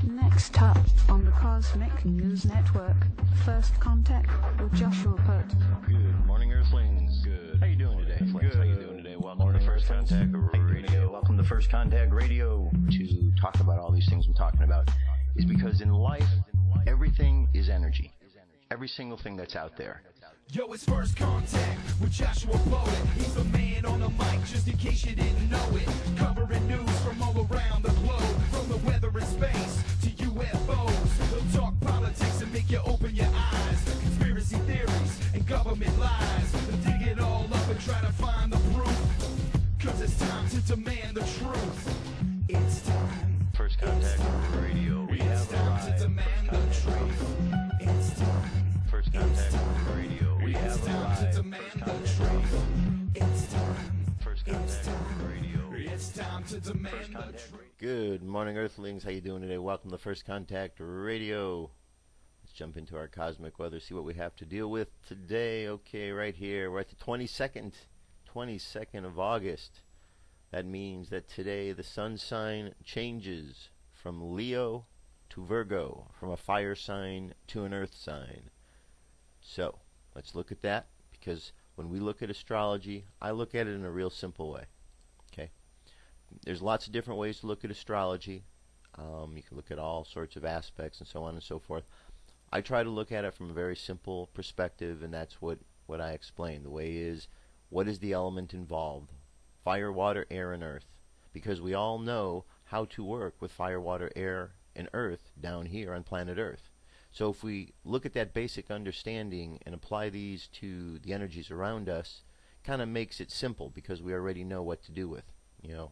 Next up on the Cosmic News Network, First Contact with Joshua Pert. Good morning, Earthlings. Good. How you doing today? Good. How you doing today? Welcome to First Contact Radio. Welcome to First Contact Radio. To talk about all these things we're talking about is because in life, everything is energy. Every single thing that's out there. Yo, it's First Contact with Joshua Poet. He's the man on the mic, just in case you didn't know it. Covering news from all around the globe, from the weather and space to UFOs. He'll talk politics and make you open your eyes. Conspiracy theories and government lies. They'll dig it all up and try to find the proof. Cause it's time to demand the truth. It's time. First Contact Radio. We It's have time arrived. to demand the First Contact truth. It's time. First Contact Radio. We have It's time arrived. to demand First the Contact truth. Radio. It's time. First It's Contact time. Radio. It's time to demand First the Contact. truth. Good morning, Earthlings. How you doing today? Welcome to First Contact Radio. Let's jump into our cosmic weather, see what we have to deal with today. Okay, right here, we're at the 22nd of August. That means that today the sun sign changes from Leo to Virgo, from a fire sign to an earth sign. So, let's look at that, because when we look at astrology, I look at it in a real simple way. Okay? There's lots of different ways to look at astrology. You can look at all sorts of aspects and so on and so forth. I try to look at it from a very simple perspective, and that's what I explain. The way is, what is the element involved? Fire, water, air, and earth. Because we all know how to work with fire, water, air, and earth down here on planet Earth. So if we look at that basic understanding and apply these to the energies around us, kind of makes it simple, because we already know what to do with.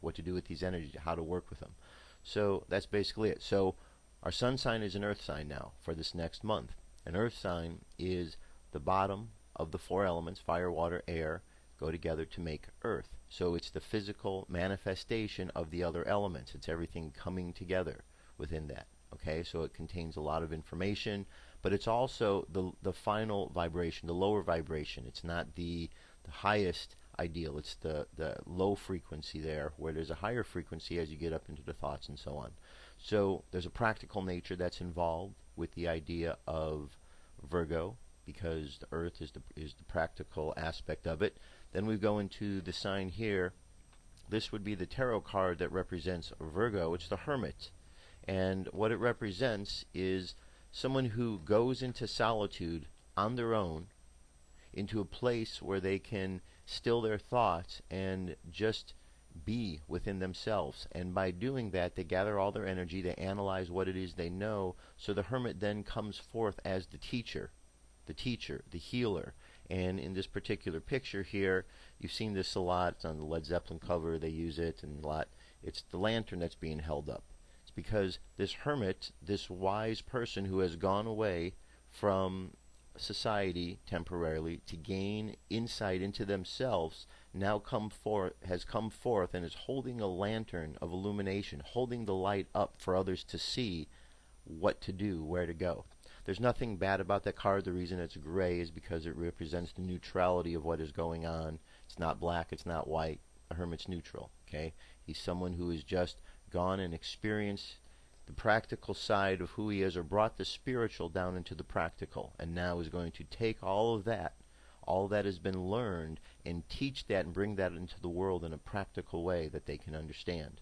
What to do with these energies, how to work with them. So that's basically it. So our sun sign is an earth sign now for this next month. An earth sign is the bottom of the four elements, fire, water, air, go together to make earth. So it's the physical manifestation of the other elements. It's everything coming together within that. Okay, so it contains a lot of information, but it's also the final vibration, the lower vibration. It's not the highest ideal. It's the low frequency there, where there's a higher frequency as you get up into the thoughts and so on. So there's a practical nature that's involved with the idea of Virgo, because the earth is the practical aspect of it. Then we go into the sign here. This would be the tarot card that represents Virgo. It's the Hermit. And what it represents is someone who goes into solitude on their own, into a place where they can still their thoughts and just be within themselves. And by doing that, they gather all their energy, they analyze what it is they know. So the Hermit then comes forth as the teacher, the healer. And in this particular picture here, you've seen this a lot. It's on the Led Zeppelin cover, they use it, and a lot. It's the lantern that's being held up. It's because this hermit, this wise person who has gone away from society temporarily to gain insight into themselves, now has come forth and is holding a lantern of illumination, holding the light up for others to see what to do, where to go. There's nothing bad about that card. The reason it's gray is because it represents the neutrality of what is going on. It's not black, it's not white. The hermit's neutral. Okay, he's someone who has just gone and experienced the practical side of who he is, or brought the spiritual down into the practical, and now is going to take all that has been learned, and teach that and bring that into the world in a practical way that they can understand.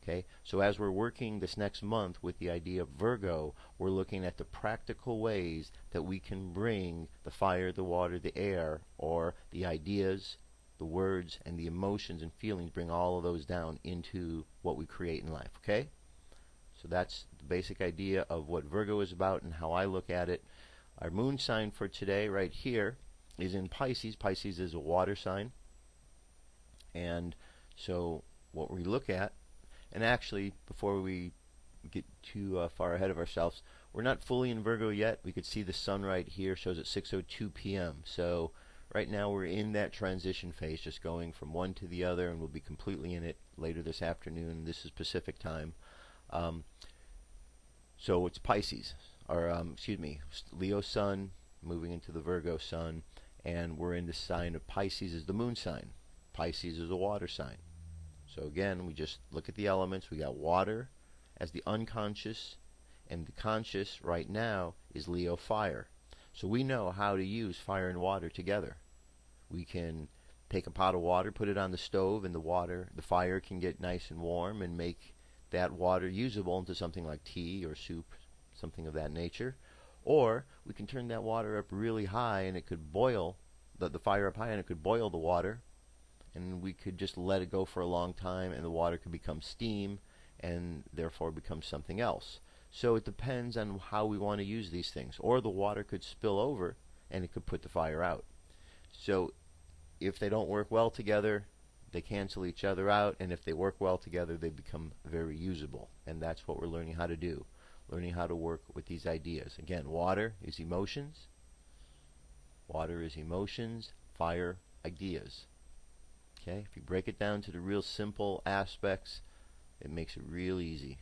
Okay, so as we're working this next month with the idea of Virgo, we're looking at the practical ways that we can bring the fire, the water, the air, or the ideas, the words, and the emotions and feelings, bring all of those down into what we create in life. Okay, so that's the basic idea of what Virgo is about and how I look at it. Our moon sign for today right here is in Pisces. Pisces is a water sign. And so what we look at, and actually, before we get too far ahead of ourselves, we're not fully in Virgo yet. We could see the sun right here, shows at 6:02 p.m. So right now we're in that transition phase, just going from one to the other, and we'll be completely in it later this afternoon. This is Pacific time. So it's Pisces, or Leo sun moving into the Virgo sun, and we're in the sign of Pisces is the moon sign. Pisces is a water sign. So again, we just look at the elements. We got water, as the unconscious, and the conscious right now is Leo fire. So we know how to use fire and water together. We can take a pot of water, put it on the stove, and the fire can get nice and warm and make that water usable into something like tea or soup, something of that nature. Or we can turn that water up really high and it could boil, the fire up high, and it could boil the water, and we could just let it go for a long time and the water could become steam and therefore become something else. So it depends on how we want to use these things. Or the water could spill over and it could put the fire out. So if they don't work well together, they cancel each other out, and if they work well together, they become very usable. And that's what we're learning how to do, learning how to work with these ideas. Again, water is emotions, fire, ideas. Okay, if you break it down to the real simple aspects, it makes it real easy.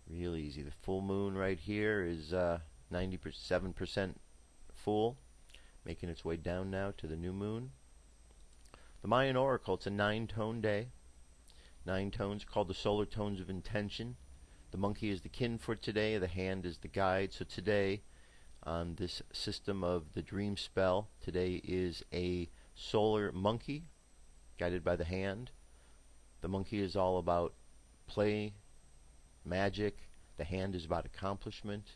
Real easy. The full moon right here is 97% full, making its way down now to the new moon. The Mayan Oracle, it's a 9-tone day. 9 tones called the solar tones of intention. The monkey is the kin for today, the hand is the guide. So today, on this system of the dream spell, today is a solar monkey, guided by the hand. The monkey is all about play, magic. The hand is about accomplishment.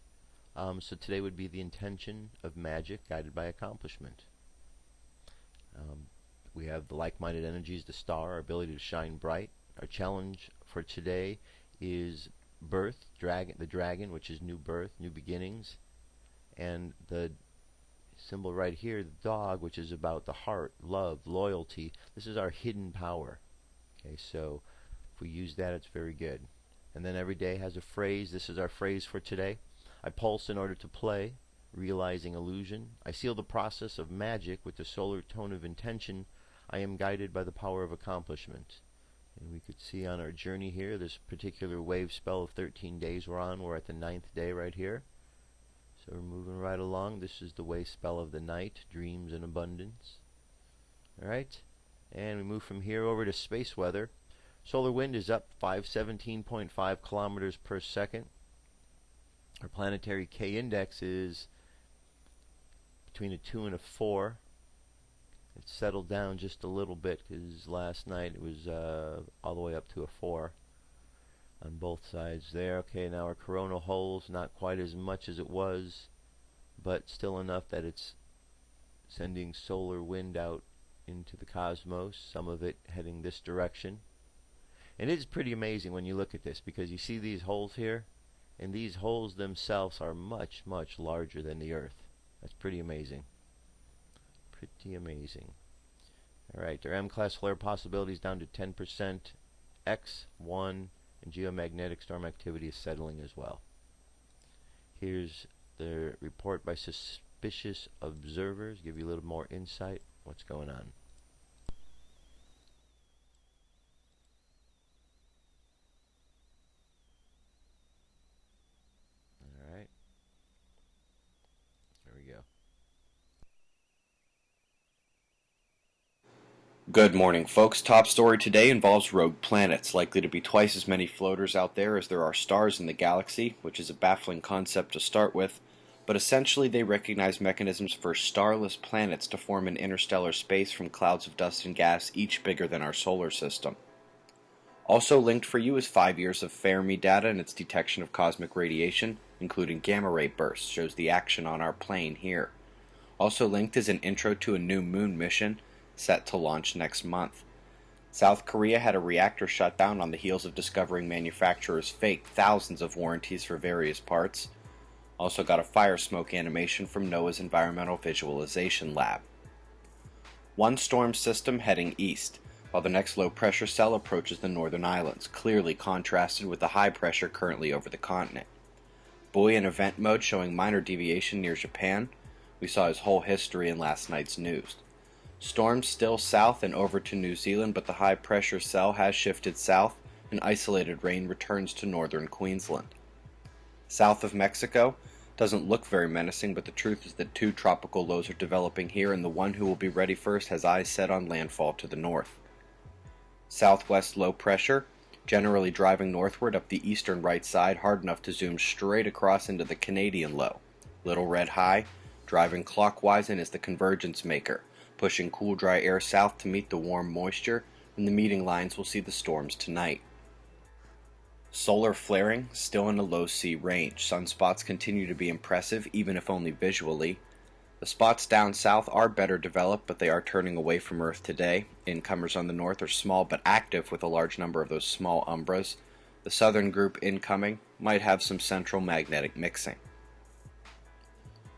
So today would be the intention of magic, guided by accomplishment. We have the like-minded energies, the star, our ability to shine bright. Our challenge for today is birth, the dragon, which is new birth, new beginnings. And the symbol right here, the dog, which is about the heart, love, loyalty. This is our hidden power. Okay, so if we use that, it's very good. And then every day has a phrase. This is our phrase for today. I pulse in order to play, realizing illusion. I seal the process of magic with the solar tone of intention. I am guided by the power of accomplishment. And we could see on our journey here, this particular wave spell of 13 days we're on. We're at the 9th day right here. So we're moving right along. This is the wave spell of the night, dreams and abundance. Alright, and we move from here over to space weather. Solar wind is up 517.5 kilometers per second. Our planetary K index is between a 2 and a 4. It's settled down just a little bit because last night it was all the way up to a 4 on both sides there. Okay, now our coronal holes, not quite as much as it was, but still enough that it's sending solar wind out into the cosmos, some of it heading this direction. And it is pretty amazing when you look at this, because you see these holes here, and these holes themselves are much, much larger than the Earth. That's pretty amazing. Pretty amazing. Alright, our M-class flare possibilities down to 10%. X1 and geomagnetic storm activity is settling as well. Here's the report by suspicious observers. Give you a little more insight what's going on. Alright. There we go. Good morning, folks. Top story today involves rogue planets, likely to be twice as many floaters out there as there are stars in the galaxy, which is a baffling concept to start with, but essentially they recognize mechanisms for starless planets to form in interstellar space from clouds of dust and gas, each bigger than our solar system. Also linked for you is 5 years of Fermi data and its detection of cosmic radiation, including gamma ray bursts, shows the action on our plane here. Also linked is an intro to a new moon mission, set to launch next month. South Korea had a reactor shut down on the heels of discovering manufacturers faked thousands of warranties for various parts. Also got a fire smoke animation from NOAA's Environmental Visualization Lab. One storm system heading east, while the next low pressure cell approaches the northern islands, clearly contrasted with the high pressure currently over the continent. Buoy in event mode showing minor deviation near Japan. We saw his whole history in last night's news. Storms still south and over to New Zealand, but the high pressure cell has shifted south and isolated rain returns to northern Queensland. South of Mexico doesn't look very menacing, but the truth is that 2 tropical lows are developing here, and the one who will be ready first has eyes set on landfall to the north. Southwest low pressure generally driving northward up the eastern right side hard enough to zoom straight across into the Canadian low. Little red high, driving clockwise in is the convergence maker, pushing cool dry air south to meet the warm moisture, and the meeting lines will see the storms tonight. Solar flaring, still in a low C range. Sunspots continue to be impressive, even if only visually. The spots down south are better developed, but they are turning away from Earth today. Incomers on the north are small but active, with a large number of those small umbras. The southern group incoming might have some central magnetic mixing.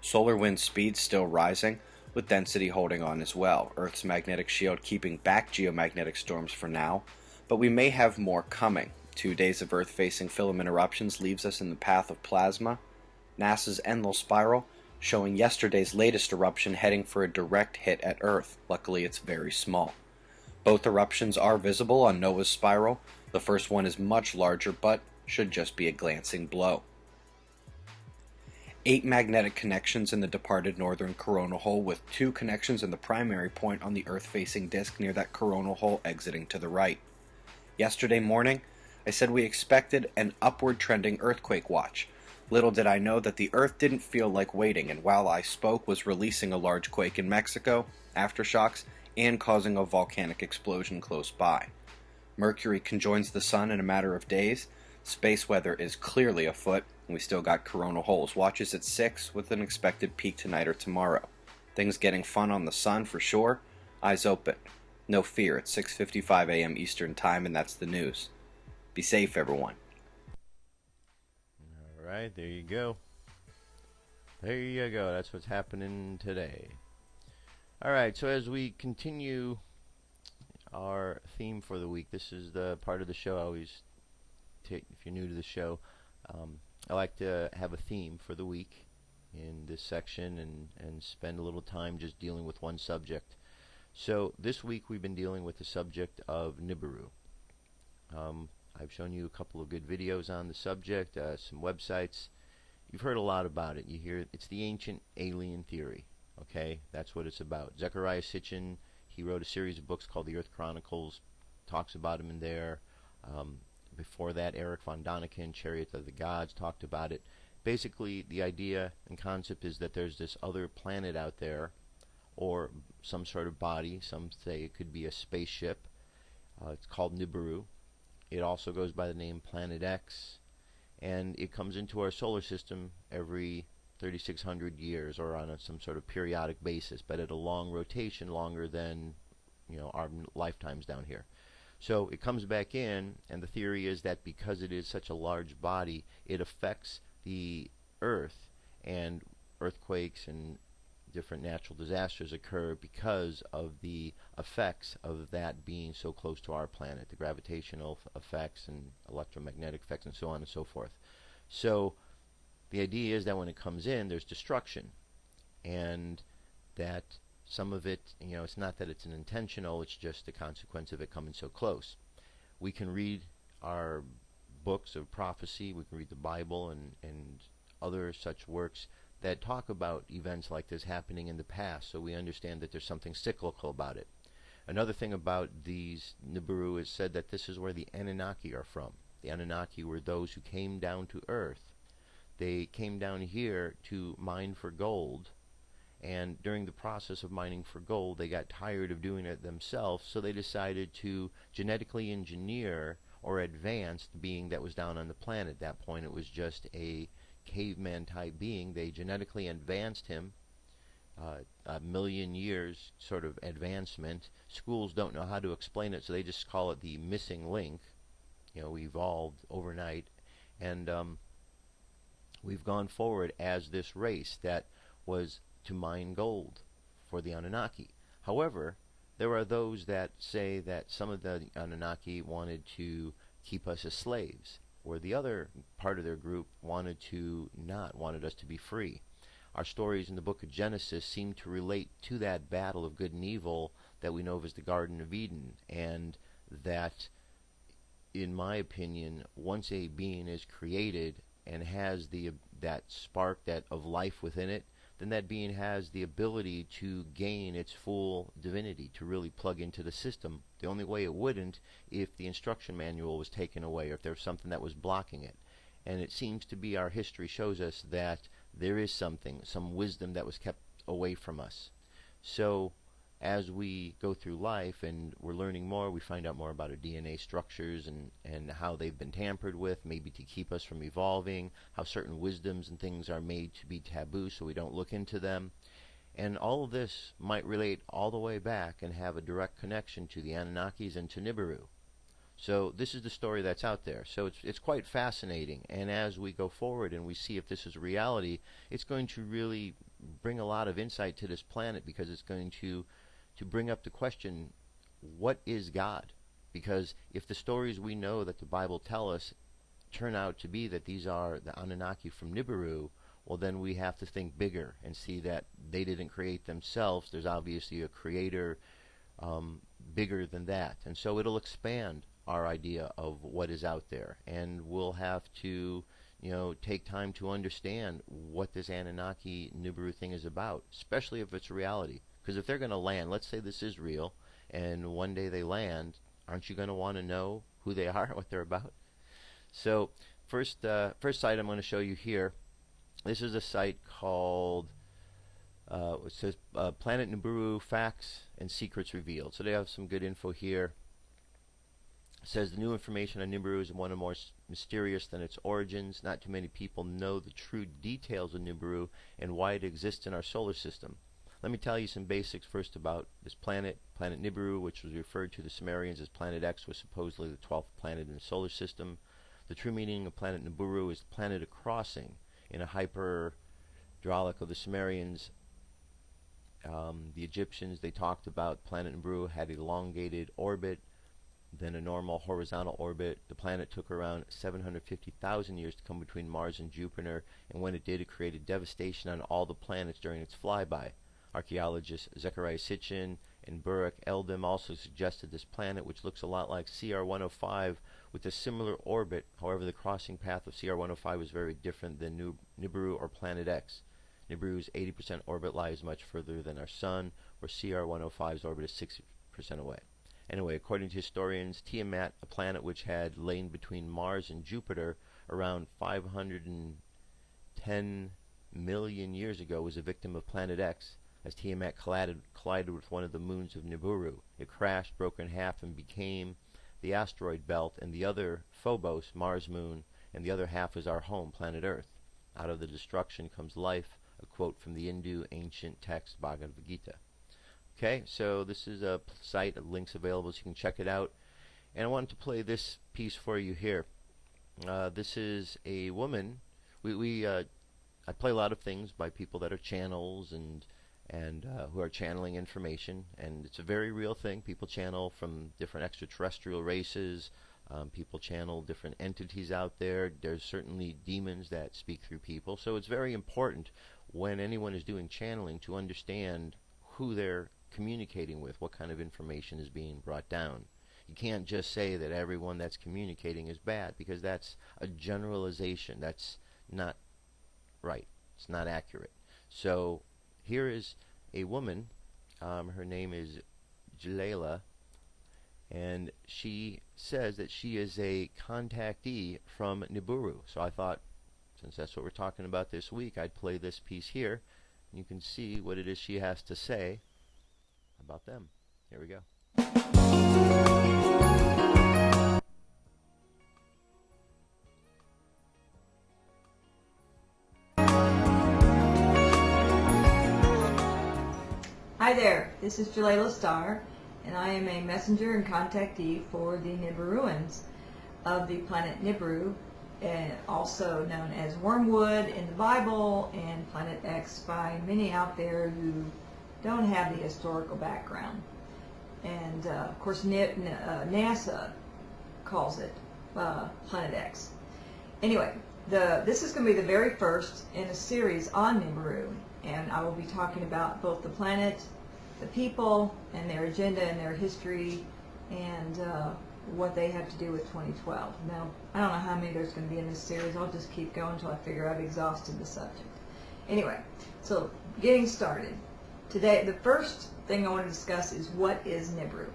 Solar wind speed still rising, with density holding on as well. Earth's magnetic shield keeping back geomagnetic storms for now, but we may have more coming. 2 days of Earth-facing filament eruptions leaves us in the path of plasma. NASA's Enlil spiral showing yesterday's latest eruption heading for a direct hit at Earth. Luckily, it's very small. Both eruptions are visible on Noah's spiral. The first one is much larger, but should just be a glancing blow. 8 magnetic connections in the departed northern coronal hole, with 2 connections in the primary point on the Earth-facing disk near that coronal hole exiting to the right. Yesterday morning, I said we expected an upward trending earthquake watch. Little did I know that the Earth didn't feel like waiting, and while I spoke was releasing a large quake in Mexico, aftershocks, and causing a volcanic explosion close by. Mercury conjoins the Sun in a matter of days. Space weather is clearly afoot, and we still got coronal holes. Watches at 6 with an expected peak tonight or tomorrow. Things getting fun on the Sun for sure. Eyes open. No fear, it's 6:55 a.m. Eastern Time, and that's the news. Be safe, everyone. All right, there you go. There you go. That's what's happening today. All right, so as we continue our theme for the week, this is the part of the show I always take. If you're new to the show, I like to have a theme for the week in this section and spend a little time just dealing with one subject. So this week we've been dealing with the subject of Nibiru. I've shown you a couple of good videos on the subject, some websites. You've heard a lot about it. You hear it's the ancient alien theory. Okay, that's what it's about. Zecharia Sitchin, he wrote a series of books called the Earth Chronicles, talks about him in there. Before that, Eric von Daniken, Chariot of the Gods, talked about it. Basically, the idea and concept is that there's this other planet out there, or some sort of body. Some say it could be a spaceship. It's called Nibiru. It also goes by the name Planet X, and it comes into our solar system every 3,600 years, or on some sort of periodic basis, but at a long rotation, longer than our lifetimes down here. So it comes back in, and the theory is that because it is such a large body, it affects the Earth, and earthquakes and different natural disasters occur because of the effects of that being so close to our planet, the gravitational effects and electromagnetic effects and so on and so forth. So the idea is that when it comes in, there's destruction, and that some of it, it's not that it's an intentional, it's just the consequence of it coming so close. We can read our books of prophecy, we can read the Bible and other such works that talk about events like this happening in the past, so we understand that there's something cyclical about it. Another thing about these Nibiru is said that this is where the Anunnaki are from. The Anunnaki were those who came down to Earth. They came down here to mine for gold, and during the process of mining for gold, they got tired of doing it themselves, so they decided to genetically engineer or advance the being that was down on the planet. At that point, it was just a caveman type being. They genetically advanced him, a million years sort of advancement. Schools don't know how to explain it, so they just call it the missing link. We evolved overnight, and we've gone forward as this race that was to mine gold for the Anunnaki. However, there are those that say that some of the Anunnaki wanted to keep us as slaves, where the other part of their group wanted us to be free. Our stories in the book of Genesis seem to relate to that battle of good and evil that we know of as the Garden of Eden, and that, in my opinion, once a being is created and has that spark of life within it, then that being has the ability to gain its full divinity, to really plug into the system. The only way it wouldn't if the instruction manual was taken away or if there was something that was blocking it. And it seems to be, our history shows us that there is something, some wisdom that was kept away from us. So as we go through life and we're learning more, we find out more about our DNA structures and how they've been tampered with, maybe to keep us from evolving, how certain wisdoms and things are made to be taboo so we don't look into them. And all of this might relate all the way back and have a direct connection to the Anunnakis and to Nibiru. So this is the story that's out there. So it's quite fascinating. And as we go forward and we see if this is a reality, it's going to really bring a lot of insight to this planet, because it's going to bring up the question, what is God? Because if the stories we know that the Bible tell us turn out to be that these are the Anunnaki from Nibiru, well, then we have to think bigger and see that they didn't create themselves. There's obviously a creator bigger than that. And so it'll expand our idea of what is out there. And we'll have to, take time to understand what this Anunnaki Nibiru thing is about, especially if it's reality. Because if they're going to land, let's say this is real, and one day they land, aren't you going to want to know who they are, what they're about? So first site I'm going to show you here, this is a site called, it says Planet Nibiru Facts and Secrets Revealed. So they have some good info here. It says the new information on Nibiru is one of more mysterious than its origins. Not too many people know the true details of Nibiru and why it exists in our solar system. Let me tell you some basics first about this planet. Planet Nibiru, which was referred to the Sumerians as Planet X, was supposedly the 12th planet in the solar system. The true meaning of Planet Nibiru is the planet of crossing. In a hyperdraulic of the Sumerians, the Egyptians, they talked about Planet Nibiru had elongated orbit, then a normal horizontal orbit. The planet took around 750,000 years to come between Mars and Jupiter, and when it did, it created devastation on all the planets during its flyby. Archaeologists Zechariah Sitchin and Burke Eldam also suggested this planet, which looks a lot like CR-105 with a similar orbit. However, the crossing path of CR-105 was very different than Nibiru or Planet X. Nibiru's 80% orbit lies much further than our Sun, where CR-105's orbit is 60% away. Anyway, according to historians, Tiamat, a planet which had lain between Mars and Jupiter around 510 million years ago, was a victim of Planet X, as Tiamat collided with one of the moons of Nibiru. It crashed, broke in half, and became the asteroid belt, and the other, Phobos, Mars' moon, and the other half is our home, planet Earth. Out of the destruction comes life, a quote from the Hindu ancient text Bhagavad Gita. Okay, so this is a site, links available so you can check it out. And I wanted to play this piece for you here. This is a woman. I play a lot of things by people that are channels and who are channeling information, and it's a very real thing. People channel from different extraterrestrial races. People channel different entities out there. There's certainly demons that speak through people. So it's very important when anyone is doing channeling to understand who they're communicating with, what kind of information is being brought down. You can't just say that everyone that's communicating is bad, because that's a generalization. That's not right. It's not accurate. So here is a woman. Her name is Jalila, and she says that she is a contactee from Nibiru. So I thought, since that's what we're talking about this week, I'd play this piece here. You can see what it is she has to say about them. Here we go. Hi there, this is Jalila Starr, and I am a messenger and contactee for the Nibiruans of the planet Nibiru, also known as Wormwood in the Bible, and Planet X by many out there who don't have the historical background. And of course NASA calls it Planet X. Anyway, this is going to be the very first in a series on Nibiru, and I will be talking about both the planet, the people, and their agenda and their history, and what they have to do with 2012. Now, I don't know how many there's going to be in this series. I'll just keep going until I figure I've exhausted the subject. Anyway, so getting started. Today, the first thing I want to discuss is what is Nibiru.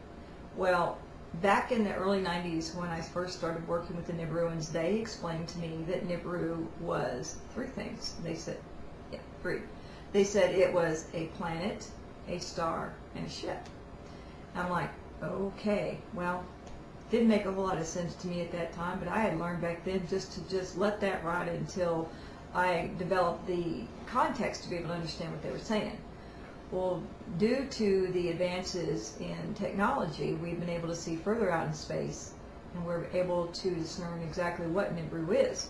Well, back in the early 90s when I first started working with the Nibiruans, they explained to me that Nibiru was three things. They said, yeah, three. They said it was a planet, a star, and a ship. I'm like, okay, well, didn't make a whole lot of sense to me at that time, but I had learned back then just to let that ride until I developed the context to be able to understand what they were saying. Well, due to the advances in technology, we've been able to see further out in space, and we're able to discern exactly what Nibiru is.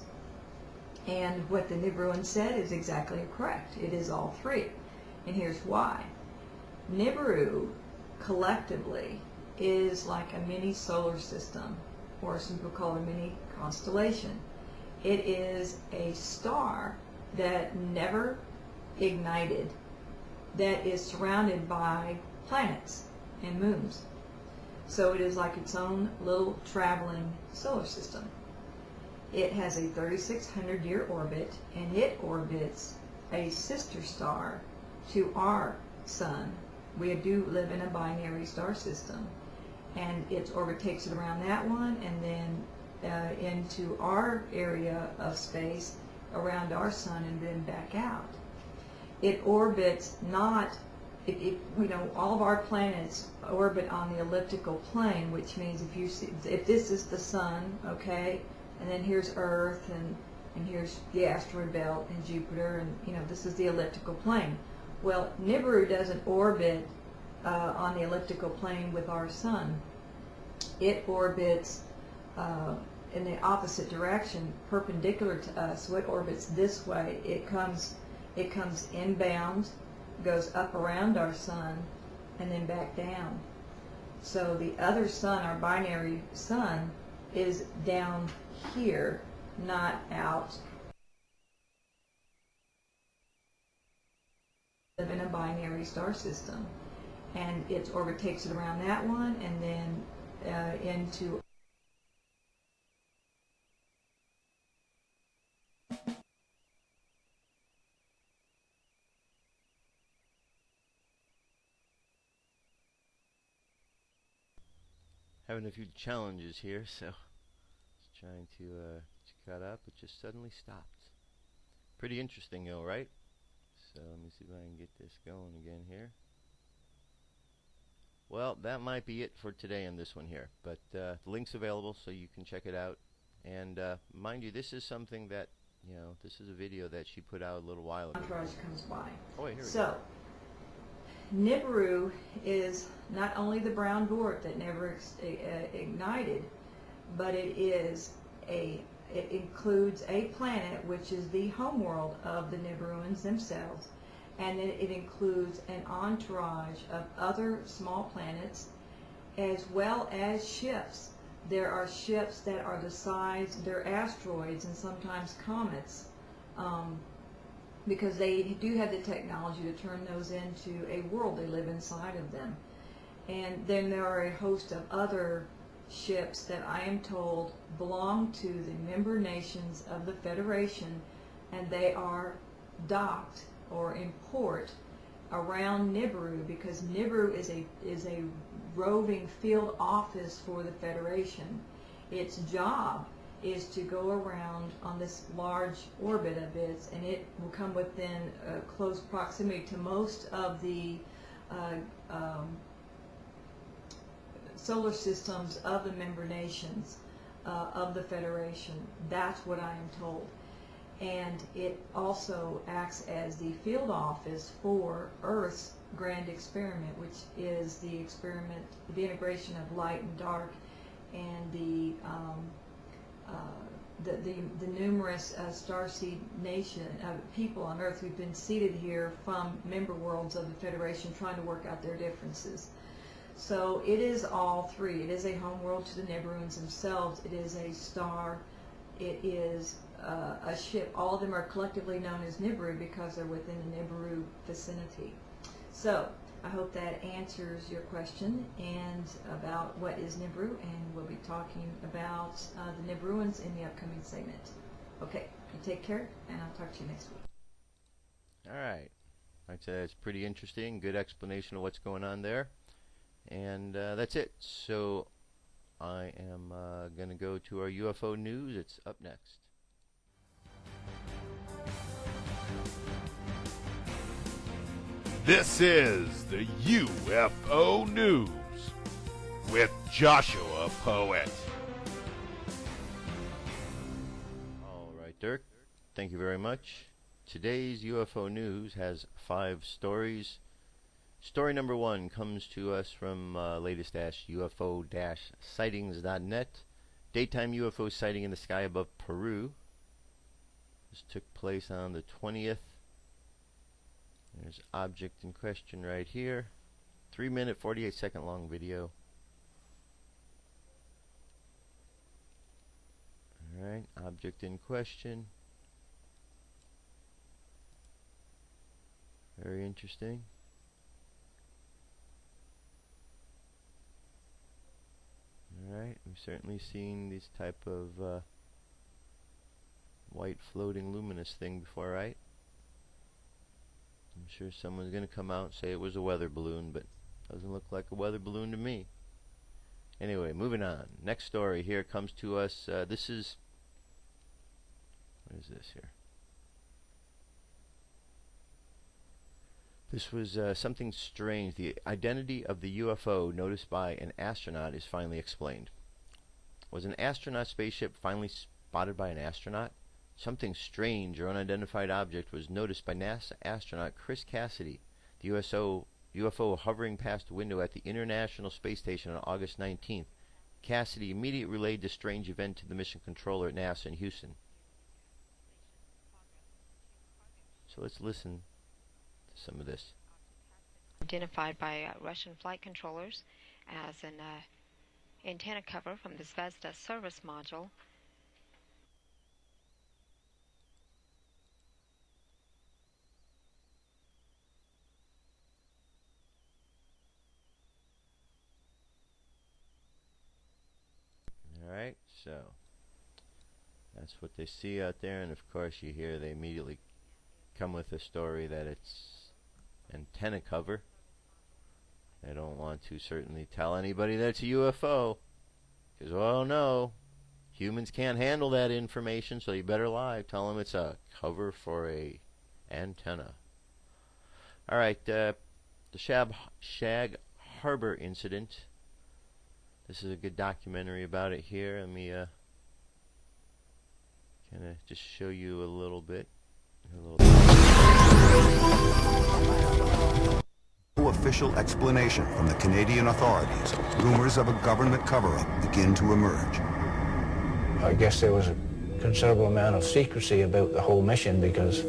And what the Nibiruan said is exactly correct. It is all three. And here's why. Nibiru, collectively, is like a mini solar system, or some people call it a mini constellation. It is a star that never ignited, that is surrounded by planets and moons. So it is like its own little traveling solar system. It has a 3,600-year orbit, and it orbits a sister star to our sun. We do live in a binary star system, and its orbit takes it around that one, and then into our area of space around our sun, and then back out. It orbits not, all of our planets orbit on the elliptical plane, which means if this is the sun, okay, and then here's Earth, and here's the asteroid belt, and Jupiter, and this is the elliptical plane. Well, Nibiru doesn't orbit on the elliptical plane with our sun. It orbits in the opposite direction, perpendicular to us. So it orbits this way. It comes inbound, goes up around our sun, and then back down. So the other sun, our binary sun, is down here, not out. Live in a binary star system, and its orbit takes it around that one, and then into. Having a few challenges here, so just trying to cut up, it just suddenly stopped. Pretty interesting though, right? So let me see if I can get this going again here. Well, that might be it for today on this one here, but the link's available so you can check it out. And mind you, this is something that, this is a video that she put out a little while ago. Entourage comes by. Oh, wait, here we go. So, Nibiru is not only the brown dwarf that never ignited, but it includes a planet which is the homeworld of the Nibiruans themselves, and it includes an entourage of other small planets as well as ships. There are ships that are the size, they're asteroids and sometimes comets, because they do have the technology to turn those into a world. They live inside of them. And then there are a host of other ships that I am told belong to the member nations of the Federation, and they are docked or in port around Nibiru, because Nibiru is a roving field office for the Federation. Its job is to go around on this large orbit of its, and it will come within close proximity to most of the solar systems of the member nations of the Federation. That's what I am told. And it also acts as the field office for Earth's grand experiment, which is the experiment, the integration of light and dark, and the numerous starseed nation people on Earth who've been seated here from member worlds of the Federation, trying to work out their differences. So it is all three. It is a homeworld to the Nibiruans themselves. It is a star. It is a ship. All of them are collectively known as Nibiru because they're within the Nibiru vicinity. So I hope that answers your question and about what is Nibiru, and we'll be talking about the Nibiruans in the upcoming segment. Okay, you take care, and I'll talk to you next week. Alright. I'd say that's pretty interesting. Good explanation of what's going on there. And that's it. So I am going to go to our UFO news. It's up next. This is the UFO News with Joshua Poet. All right, Dirk. Thank you very much. Today's UFO News has 5 stories. Story number 1 comes to us from latest-UFO-sightings.net. Daytime UFO sighting in the sky above Peru. This took place on the 20th. There's object in question right here. 3-minute, 48-second long video. Alright, object in question. Very interesting. Alright, we've certainly seen this type of white floating luminous thing before, right? I'm sure someone's going to come out and say it was a weather balloon, but doesn't look like a weather balloon to me. Anyway, moving on. Next story here comes to us. This is... What is this here? This was something strange. The identity of the UFO noticed by an astronaut is finally explained. Was an astronaut spaceship finally spotted by an astronaut? Something strange or unidentified object was noticed by NASA astronaut Chris Cassidy. The UFO hovering past a window at the International Space Station on August 19th. Cassidy immediately relayed the strange event to the mission controller at NASA in Houston. So let's listen to some of this. Identified by Russian flight controllers as an antenna cover from the Zvezda service module. Alright, so that's what they see out there, and of course you hear they immediately come with a story that it's antenna cover. They don't want to certainly tell anybody that it's a UFO, because, oh no, humans can't handle that information, so you better lie. Tell them it's a cover for a antenna. Alright, the Shag Harbour incident. This is a good documentary about it here. Let me kind of just show you a little bit. No official explanation from the Canadian authorities. Rumors of a government cover-up begin to emerge. I guess there was a considerable amount of secrecy about the whole mission because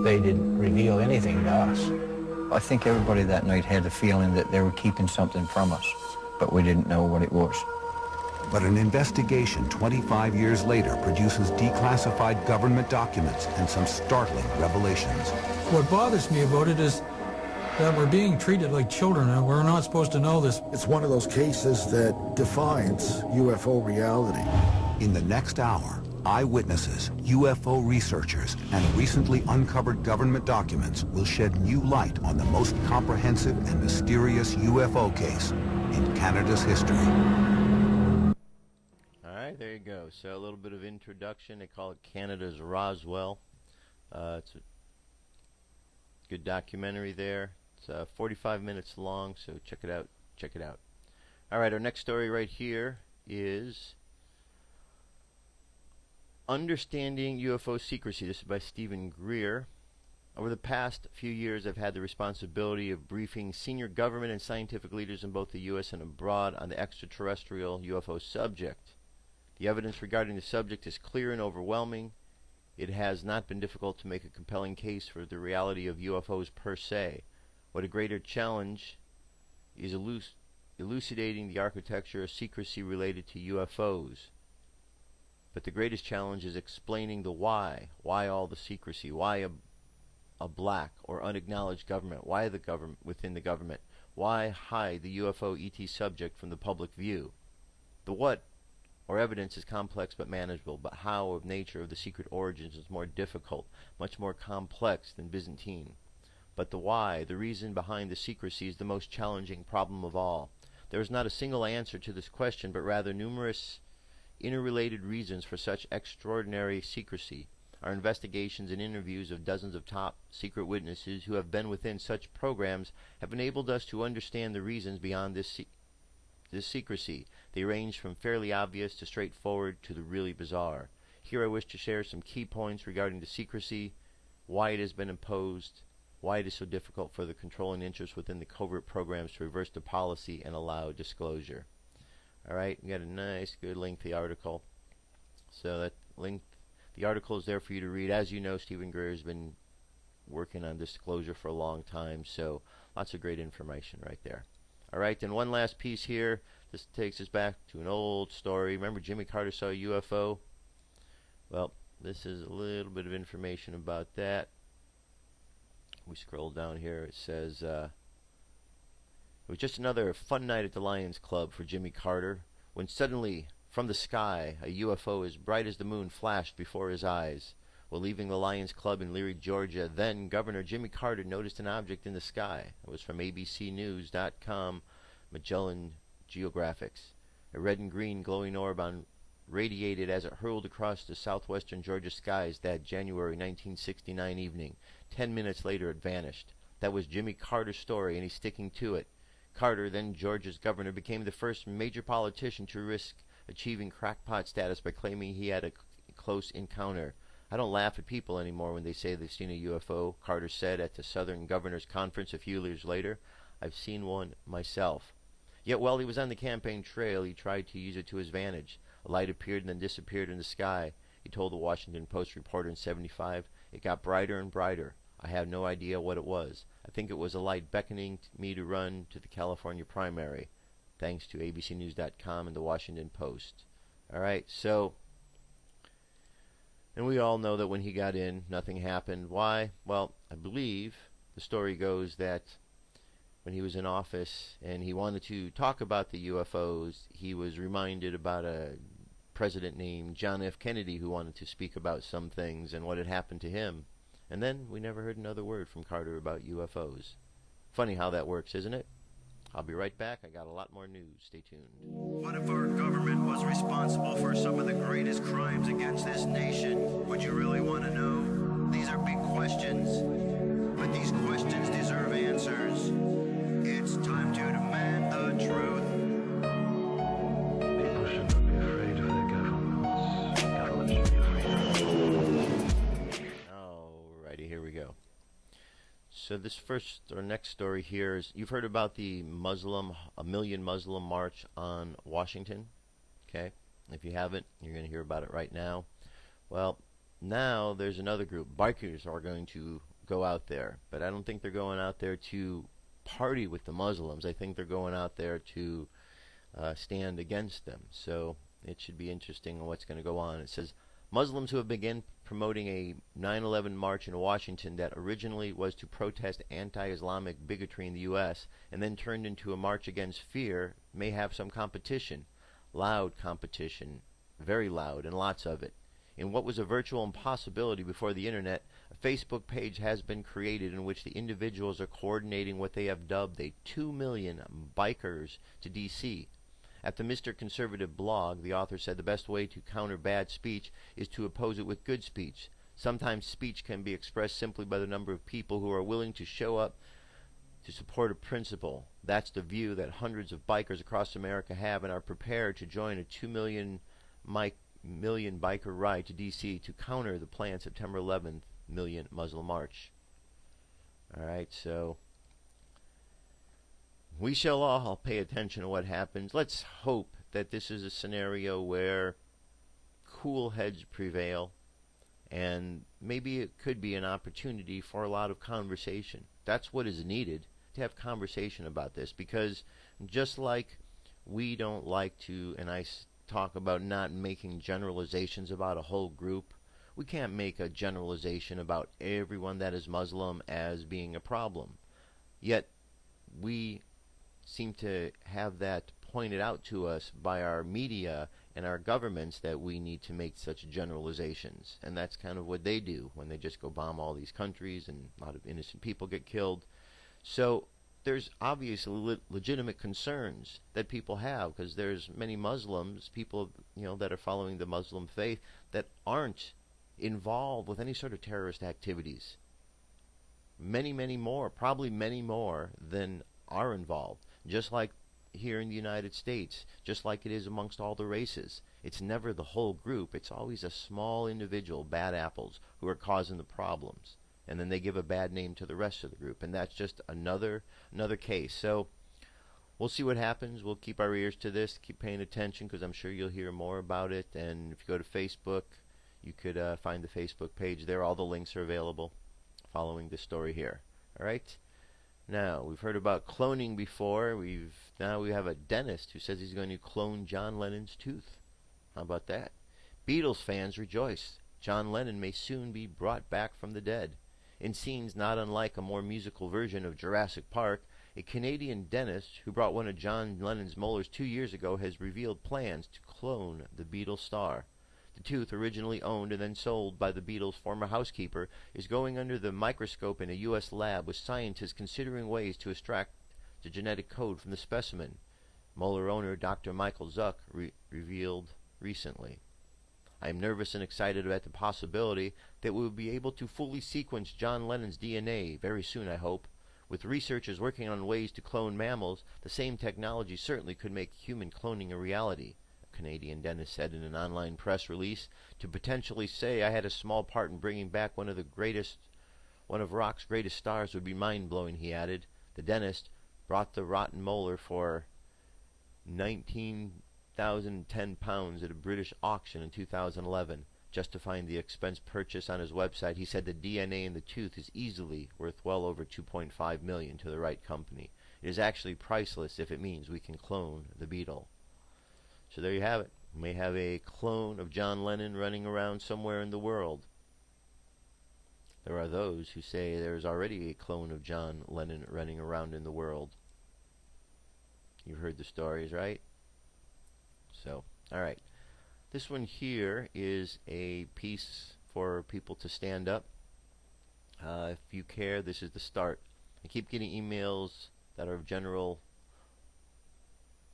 they didn't reveal anything to us. I think everybody that night had the feeling that they were keeping something from us, but we didn't know what it was. But an investigation 25 years later produces declassified government documents and some startling revelations. What bothers me about it is that we're being treated like children and we're not supposed to know this. It's one of those cases that defines UFO reality. In the next hour, eyewitnesses, UFO researchers, and recently uncovered government documents will shed new light on the most comprehensive and mysterious UFO case in Canada's history. Alright, there you go. So a little bit of introduction. They call it Canada's Roswell. It's a good documentary there. It's 45 minutes long, so check it out. Check it out. Alright, our next story right here is Understanding UFO Secrecy. This is by Stephen Greer. Over the past few years, I've had the responsibility of briefing senior government and scientific leaders in both the U.S. and abroad on the extraterrestrial UFO subject. The evidence regarding the subject is clear and overwhelming. It has not been difficult to make a compelling case for the reality of UFOs per se. What a greater challenge is elucidating the architecture of secrecy related to UFOs. But the greatest challenge is explaining the why. Why all the secrecy? Why a black or unacknowledged government? Why the government within the government? Why hide the UFO ET subject from the public view? The what or evidence is complex but manageable, but how of nature of the secret origins is more difficult, much more complex than Byzantine. But the why, the reason behind the secrecy, is the most challenging problem of all. There is not a single answer to this question, but rather numerous interrelated reasons for such extraordinary secrecy. Our investigations and interviews of dozens of top secret witnesses who have been within such programs have enabled us to understand the reasons behind this secrecy. They range from fairly obvious to straightforward to the really bizarre. Here I wish to share some key points regarding the secrecy, why it has been imposed, why it is so difficult for the controlling interests within the covert programs to reverse the policy and allow disclosure. Alright, we got a nice, good, lengthy article. So that link, the article is there for you to read. As you know, Stephen Greer has been working on disclosure for a long time, so lots of great information right there. Alright, then one last piece here. This takes us back to an old story. Remember Jimmy Carter saw a UFO? Well, this is a little bit of information about that. We scroll down here. It says, it was just another fun night at the Lions Club for Jimmy Carter, when suddenly, from the sky, a UFO as bright as the moon flashed before his eyes. While leaving the Lions Club in Leary, Georgia, then Governor Jimmy Carter noticed an object in the sky. It was from ABCnews.com, Magellan Geographics. A red and green glowing orb radiated as it hurled across the southwestern Georgia skies that January 1969 evening. 10 minutes later it vanished. That was Jimmy Carter's story, and he's sticking to it. Carter, then Georgia's governor, became the first major politician to risk achieving crackpot status by claiming he had a close encounter. I don't laugh at people anymore when they say they've seen a UFO, Carter said at the Southern Governors Conference a few years later. I've seen one myself. Yet while he was on the campaign trail, he tried to use it to his advantage. A light appeared and then disappeared in the sky. He told the Washington Post reporter in '75, "It got brighter and brighter. I have no idea what it was. I think it was a light beckoning me to run to the California primary." Thanks to ABCnews.com and the Washington Post. Alright, so, and we all know that when he got in, nothing happened. Why? Well, I believe the story goes that when he was in office and he wanted to talk about the UFOs, he was reminded about a president named John F. Kennedy who wanted to speak about some things and what had happened to him. And then we never heard another word from Carter about UFOs. Funny how that works, isn't it? I'll be right back. I got a lot more news. Stay tuned. What if our government was responsible for some of the greatest crimes against this nation? Would you really want to know? These are big questions, but these questions deserve answers. It's time to demand the truth. People should not be afraid of their governments. Government should be afraid. Alrighty, here we go. So this first or next story here is, you've heard about the a million Muslim march on Washington. Okay, if you haven't, you're going to hear about it right now. Well, now there's another group. Bikers are going to go out there, but I don't think they're going out there to party with the Muslims. I think they're going out there to stand against them. So it should be interesting on what's going to go on. It says, Muslims who have begun promoting a 9/11 march in Washington that originally was to protest anti-Islamic bigotry in the U.S. and then turned into a march against fear may have some competition. Loud competition. Very loud, and lots of it. In what was a virtual impossibility before the internet, a Facebook page has been created in which the individuals are coordinating what they have dubbed a 2 million bikers to D.C. At the Mr. Conservative blog, the author said the best way to counter bad speech is to oppose it with good speech. Sometimes speech can be expressed simply by the number of people who are willing to show up to support a principle. That's the view that hundreds of bikers across America have and are prepared to join a 2 million biker ride to D.C. to counter the planned September 11th million Muslim march. Alright, so we shall all pay attention to what happens. Let's hope that this is a scenario where cool heads prevail, and maybe it could be an opportunity for a lot of conversation. That's what is needed, to have conversation about this, because just like we don't like to, and I talk about not making generalizations about a whole group, we can't make a generalization about everyone that is Muslim as being a problem. Yet we seem to have that pointed out to us by our media and our governments that we need to make such generalizations. And that's kind of what they do when they just go bomb all these countries and a lot of innocent people get killed. So there's obviously legitimate concerns that people have, because there's many Muslims, people, you know, that are following the Muslim faith that aren't involved with any sort of terrorist activities. Many, many more, probably many more than are involved. Just like here in the United States, just like it is amongst all the races. It's never the whole group. It's always a small individual, bad apples, who are causing the problems. And then they give a bad name to the rest of the group. And that's just another case. So we'll see what happens. We'll keep our ears to this, keep paying attention, because I'm sure you'll hear more about it. And if you go to Facebook, you could find the Facebook page there. All the links are available following this story here. All right? Now, we've heard about cloning before. Now we have a dentist who says he's going to clone John Lennon's tooth. How about that? Beatles fans rejoice. John Lennon may soon be brought back from the dead. In scenes not unlike a more musical version of Jurassic Park, a Canadian dentist who brought one of John Lennon's molars 2 years ago has revealed plans to clone the Beatles star. The tooth, originally owned and then sold by the Beatles' former housekeeper, is going under the microscope in a U.S. lab, with scientists considering ways to extract the genetic code from the specimen, molar owner Dr. Michael Zuck revealed recently. I am nervous and excited about the possibility that we will be able to fully sequence John Lennon's DNA very soon, I hope. With researchers working on ways to clone mammals, the same technology certainly could make human cloning a reality. Canadian dentist said in an online press release. To potentially say I had a small part in bringing back one of rock's greatest stars would be mind-blowing, he added. The dentist brought the rotten molar for £19,010 at a British auction in 2011. Justifying the expense purchase on his website, he said the DNA in the tooth is easily worth well over $2.5 million to the right company. It is actually priceless if it means we can clone the Beatle. So there you have it. We may have a clone of John Lennon running around somewhere in the world. There are those who say there's already a clone of John Lennon running around in the world. You've heard the stories, right? So, alright. This one here is a piece for people to stand up. If you care, this is the start. I keep getting emails that are of general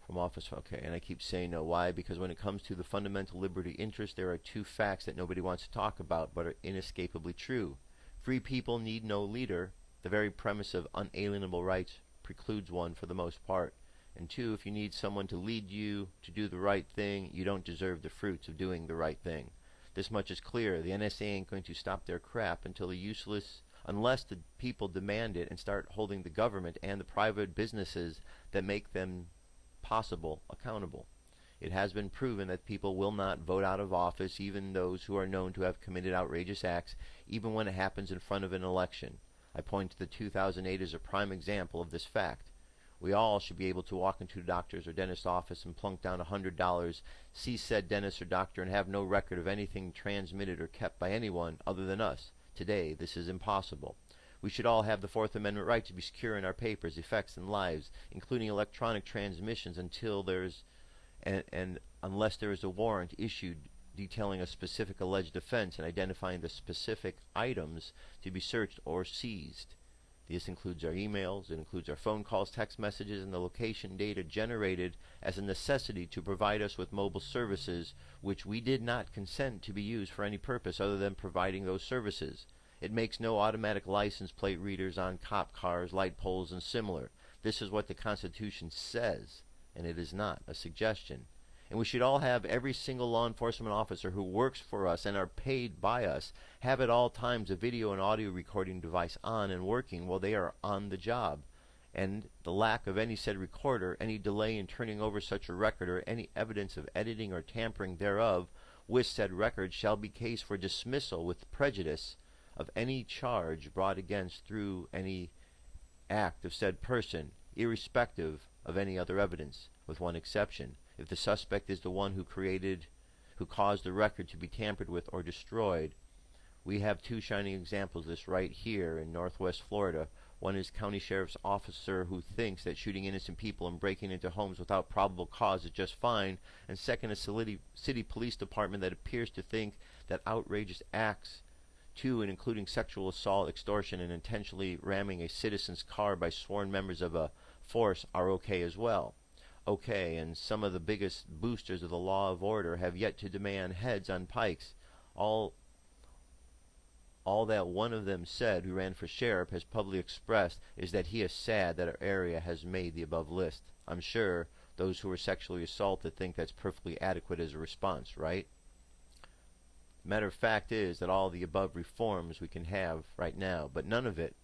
from office. Okay, and I keep saying no. Why? Because when it comes to the fundamental liberty interest, there are two facts that nobody wants to talk about but are inescapably true. Free people need no leader. The very premise of unalienable rights precludes one for the most part. And two, if you need someone to lead you to do the right thing, you don't deserve the fruits of doing the right thing. This much is clear. The NSA ain't going to stop their crap until unless the people demand it and start holding the government and the private businesses that make them possible accountable. It has been proven that people will not vote out of office, even those who are known to have committed outrageous acts, even when it happens in front of an election. I point to the 2008 as a prime example of this fact. We all should be able to walk into a doctor's or dentist's office and plunk down $100, see said dentist or doctor, and have no record of anything transmitted or kept by anyone other than us. Today, this is impossible. We should all have the Fourth Amendment right to be secure in our papers, effects, and lives, including electronic transmissions, until unless there is a warrant issued detailing a specific alleged offense and identifying the specific items to be searched or seized. This includes our emails, it includes our phone calls, text messages, and the location data generated as a necessity to provide us with mobile services which we did not consent to be used for any purpose other than providing those services. It makes no automatic license plate readers on cop cars, light poles, and similar. This is what the Constitution says, and it is not a suggestion. And we should all have every single law enforcement officer who works for us and are paid by us have at all times a video and audio recording device on and working while they are on the job. And the lack of any said recorder, any delay in turning over such a record, or any evidence of editing or tampering thereof with said record shall be case for dismissal with prejudice of any charge brought against through any act of said person, irrespective of any other evidence, with one exception. If the suspect is the one who caused the record to be tampered with or destroyed. We have two shining examples of this right here in Northwest Florida, One is county sheriff's officer who thinks that shooting innocent people and breaking into homes without probable cause is just fine. And second, a city police department that appears to think that outrageous acts to and including sexual assault, extortion, and intentionally ramming a citizen's car by sworn members of a force are okay as well. Okay, and some of the biggest boosters of the law of order have yet to demand heads on pikes. All that one of them said, who ran for sheriff, has publicly expressed is that he is sad that our area has made the above list. I'm sure those who were sexually assaulted think that's perfectly adequate as a response, right? Matter of fact is that all the above reforms we can have right now, but none of it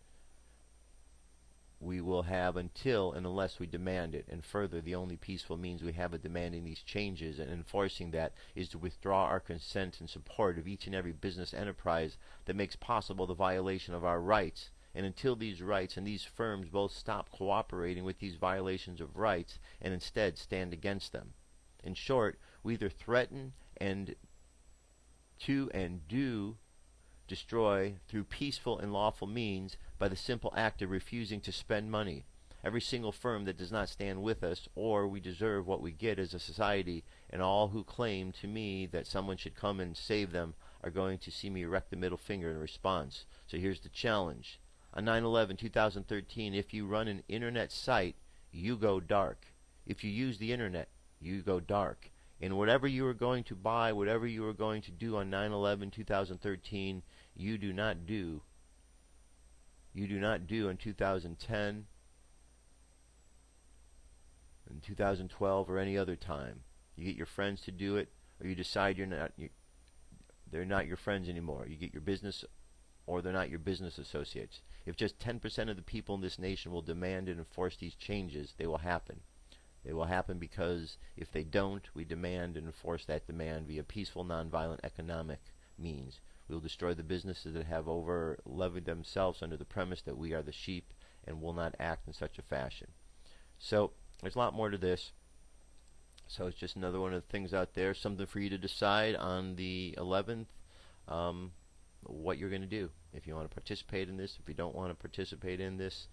we will have until and unless we demand it. And further, the only peaceful means we have of demanding these changes and enforcing that is to withdraw our consent and support of each and every business enterprise that makes possible the violation of our rights. And until these rights and these firms both stop cooperating with these violations of rights and instead stand against them. In short, we either threaten and do destroy through peaceful and lawful means by the simple act of refusing to spend money. Every single firm that does not stand with us, or we deserve what we get as a society, and all who claim to me that someone should come and save them are going to see me erect the middle finger in response. So here's the challenge. On 9/11/2013, if you run an internet site, you go dark. If you use the internet, you go dark. And whatever you are going to buy, whatever you are going to do on 9/11/2013, you do not do. You do not do in 2010, in 2012, or any other time. You get your friends to do it, or you decide they're not your friends anymore. You get your business, or they're not your business associates. If just 10% of the people in this nation will demand and enforce these changes, they will happen. They will happen because if they don't, we demand and enforce that demand via peaceful, nonviolent economic means. We will destroy the businesses that have over-levied themselves under the premise that we are the sheep and will not act in such a fashion. So there's a lot more to this. So it's just another one of the things out there, something for you to decide on the 11th, what you're going to do. If you want to participate in this, if you don't want to participate in this.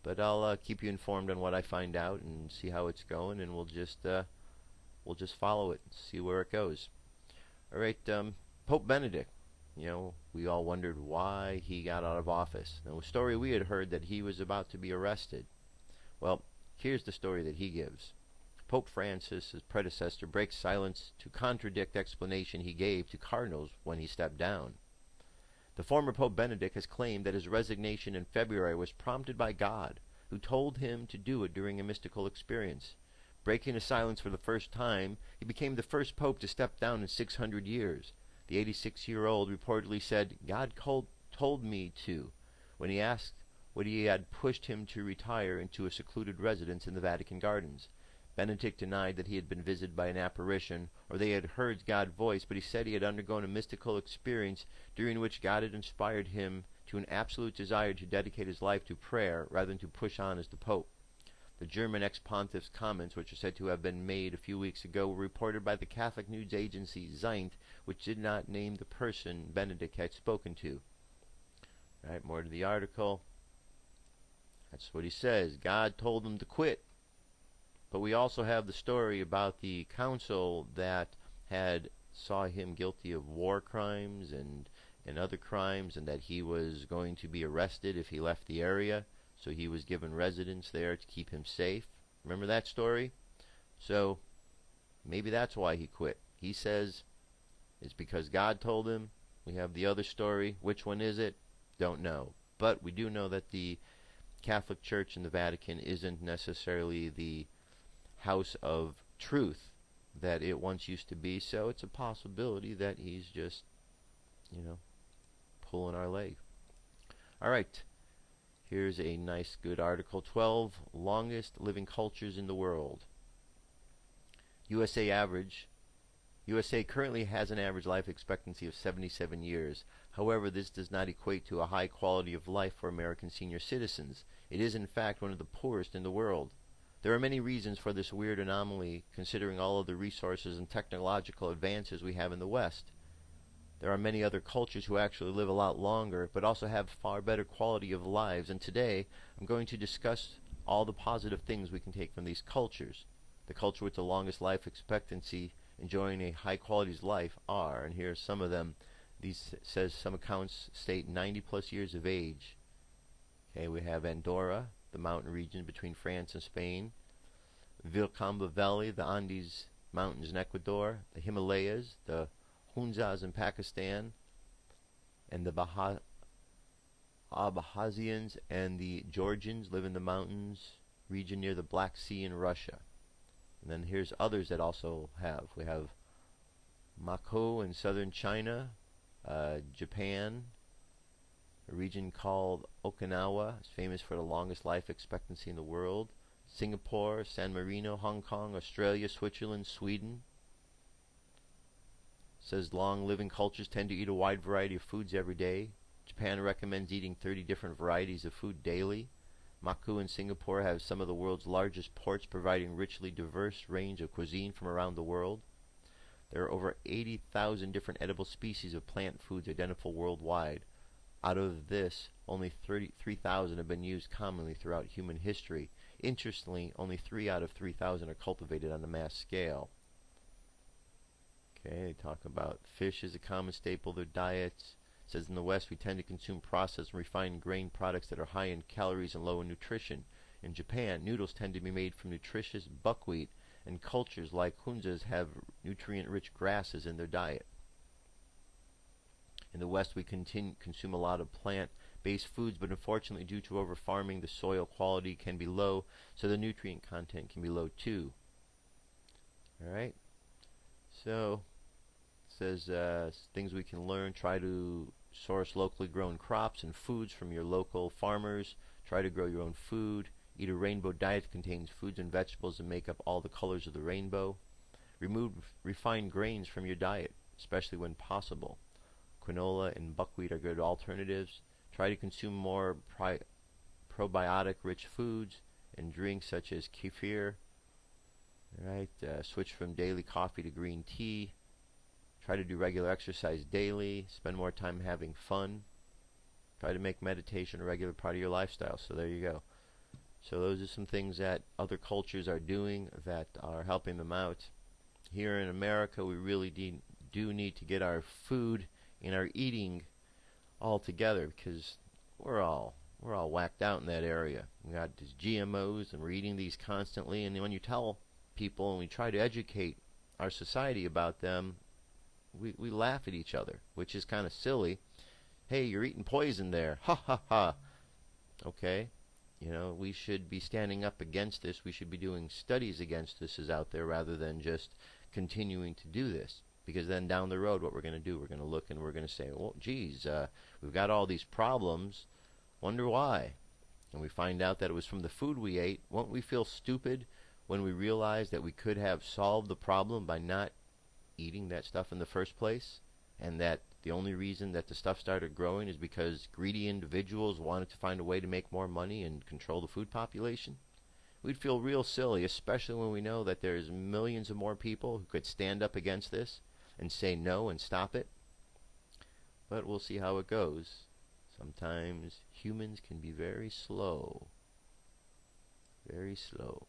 But I'll keep you informed on what I find out and see how it's going, and we'll just follow it and see where it goes. All right, Pope Benedict. You know, we all wondered why he got out of office. Now, a story we had heard that he was about to be arrested. Well, here's the story that he gives. Pope Francis, his predecessor, breaks silence to contradict explanation he gave to cardinals when he stepped down. The former Pope Benedict has claimed that his resignation in February was prompted by God, who told him to do it during a mystical experience. Breaking his silence for the first time, he became the first pope to step down in 600 years. The 86-year-old reportedly said, "God told me to," when he asked what he had pushed him to retire into a secluded residence in the Vatican Gardens. Benedict denied that he had been visited by an apparition or they had heard God's voice, but he said he had undergone a mystical experience during which God had inspired him to an absolute desire to dedicate his life to prayer rather than to push on as the Pope. The German ex-pontiff's comments, which are said to have been made a few weeks ago, were reported by the Catholic news agency Zeint, which did not name the person Benedict had spoken to. All right, more to the article. That's what he says. God told him to quit. But we also have the story about the council that had saw him guilty of war crimes and other crimes, and that he was going to be arrested if he left the area. So he was given residence there to keep him safe. Remember that story? So maybe that's why he quit. He says it's because God told him. We have the other story. Which one is it? Don't know. But we do know that the Catholic Church in the Vatican isn't necessarily the house of truth that it once used to be. So it's a possibility that he's just, pulling our leg. All right. Here's a nice, good article. 12 longest living cultures in the world. USA currently has an average life expectancy of 77 years. However, this does not equate to a high quality of life for American senior citizens. It is, in fact, one of the poorest in the world. There are many reasons for this weird anomaly, considering all of the resources and technological advances we have in the West. there are many other cultures who actually live a lot longer, but also have far better quality of lives. And today, I'm going to discuss all the positive things we can take from these cultures. The culture with the longest life expectancy, enjoying a high quality life, are, and here are some of them. These says some accounts state 90 plus years of age. Okay, we have Andorra, the mountain region between France and Spain, Vilcabamba Valley, the Andes Mountains in Ecuador, the Himalayas, the Hunzas in Pakistan, and the Abkhazians and the Georgians live in the mountains region near the Black Sea in Russia. And then here's others that also have. We have Mako in southern China, Japan, a region called Okinawa is famous for the longest life expectancy in the world. Singapore, San Marino, Hong Kong, Australia, Switzerland, Sweden. Says long living cultures tend to eat a wide variety of foods every day. Japan recommends eating 30 different varieties of food daily. Mako and Singapore have some of the world's largest ports, providing richly diverse range of cuisine from around the world. There are over 80,000 different edible species of plant foods identified worldwide. Out of this, only 33,000 have been used commonly throughout human history. Interestingly, only 3 out of 3,000 are cultivated on a mass scale. Okay, they talk about fish as a common staple of their diets. It says in the West we tend to consume processed and refined grain products that are high in calories and low in nutrition. In Japan, noodles tend to be made from nutritious buckwheat, and cultures like Hunzas have nutrient-rich grasses in their diet. In the West, we consume a lot of plant-based foods, but unfortunately, due to over-farming, the soil quality can be low, so the nutrient content can be low too. Alright, so it says things we can learn. Try to source locally grown crops and foods from your local farmers. Try to grow your own food. Eat a rainbow diet that contains foods and vegetables that make up all the colors of the rainbow. Remove refined grains from your diet, especially when possible. Quinoa and buckwheat are good alternatives. Try to consume more probiotic-rich foods and drinks such as kefir. Right, switch from daily coffee to green tea. Try to do regular exercise daily. Spend more time having fun. Try to make meditation a regular part of your lifestyle. So there you go. So those are some things that other cultures are doing that are helping them out. Here in America, we really do need to get our food and our eating all together, because we're all whacked out in that area. We got these GMOs, and we're eating these constantly. And when you tell people and we try to educate our society about them, we laugh at each other, which is kind of silly. Hey, you're eating poison there. Ha ha ha. Okay. You know, we should be standing up against this. We should be doing studies against this is out there rather than just continuing to do this. Because then down the road, what we're going to do, we're going to look and we're going to say, well, geez, we've got all these problems. Wonder why? And we find out that it was from the food we ate. Won't we feel stupid when we realize that we could have solved the problem by not eating that stuff in the first place? And that the only reason that the stuff started growing is because greedy individuals wanted to find a way to make more money and control the food population? We'd feel real silly, especially when we know that there's millions of more people who could stand up against this and say no and stop it. But we'll see how it goes. Sometimes humans can be very slow. Very slow.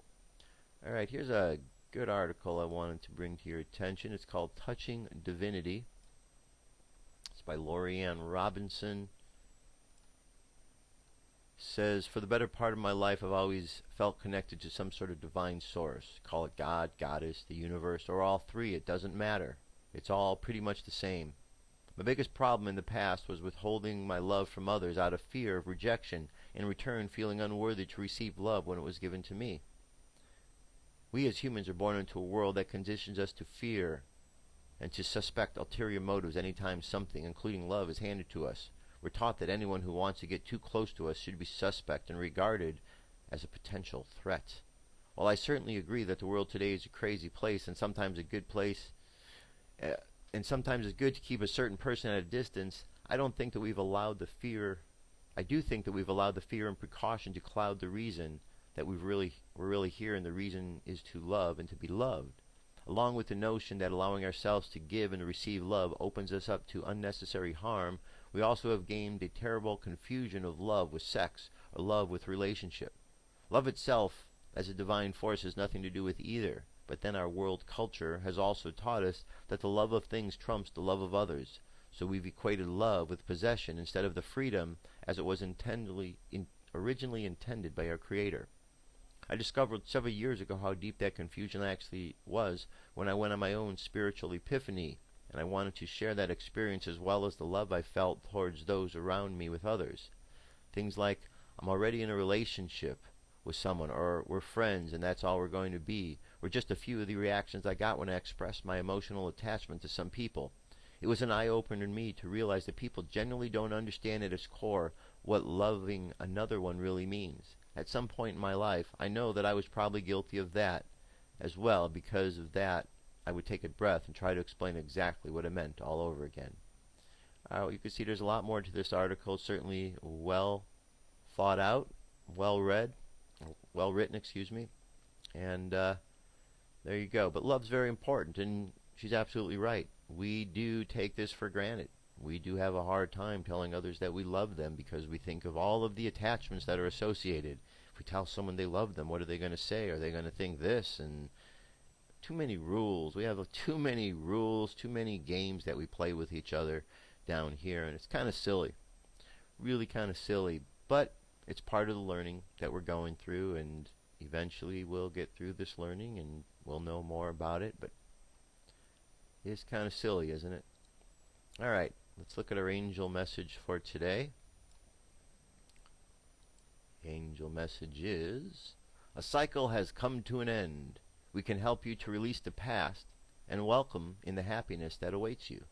Alright, here's a good article I wanted to bring to your attention. It's called Touching Divinity. It's by Lorianne Robinson. Says, for the better part of my life, I've always felt connected to some sort of divine source. Call it God, Goddess, the universe, or all three. It doesn't matter. It's all pretty much the same. My biggest problem in the past was withholding my love from others out of fear of rejection, in return feeling unworthy to receive love when it was given to me. We as humans are born into a world that conditions us to fear and to suspect ulterior motives anytime something, including love, is handed to us. We're taught that anyone who wants to get too close to us should be suspect and regarded as a potential threat. While I certainly agree that the world today is a crazy place and sometimes a good place, and sometimes it's good to keep a certain person at a distance, I do think that we've allowed the fear and precaution to cloud the reason that we're really here, and the reason is to love and to be loved. along with the notion that allowing ourselves to give and receive love opens us up to unnecessary harm, we also have gained a terrible confusion of love with sex or love with relationship. Love itself as a divine force has nothing to do with either, but then our world culture has also taught us that the love of things trumps the love of others. So we've equated love with possession instead of the freedom as it was originally intended by our Creator. I discovered several years ago how deep that confusion actually was when I went on my own spiritual epiphany, and I wanted to share that experience as well as the love I felt towards those around me with others. Things like, I'm already in a relationship with someone, or we're friends and that's all we're going to be, were just a few of the reactions I got when I expressed my emotional attachment to some people. It was an eye-opener in me to realize that people generally don't understand at its core what loving another one really means. At some point in my life, I know that I was probably guilty of that as well. Because of that, I would take a breath and try to explain exactly what it meant all over again. You can see there's a lot more to this article, certainly well thought out, well written, excuse me. And there you go. But love's very important, and she's absolutely right. We do take this for granted. We do have a hard time telling others that we love them because we think of all of the attachments that are associated. If we tell someone they love them, what are they going to say? Are they going to think this? And too many rules. We have too many rules, too many games that we play with each other down here, and it's kind of silly. Really kind of silly, but it's part of the learning that we're going through, and eventually we'll get through this learning and we'll know more about it, but it's kind of silly, isn't it? All right, let's look at our angel message for today. Angel message is, a cycle has come to an end. We can help you to release the past and welcome in the happiness that awaits you.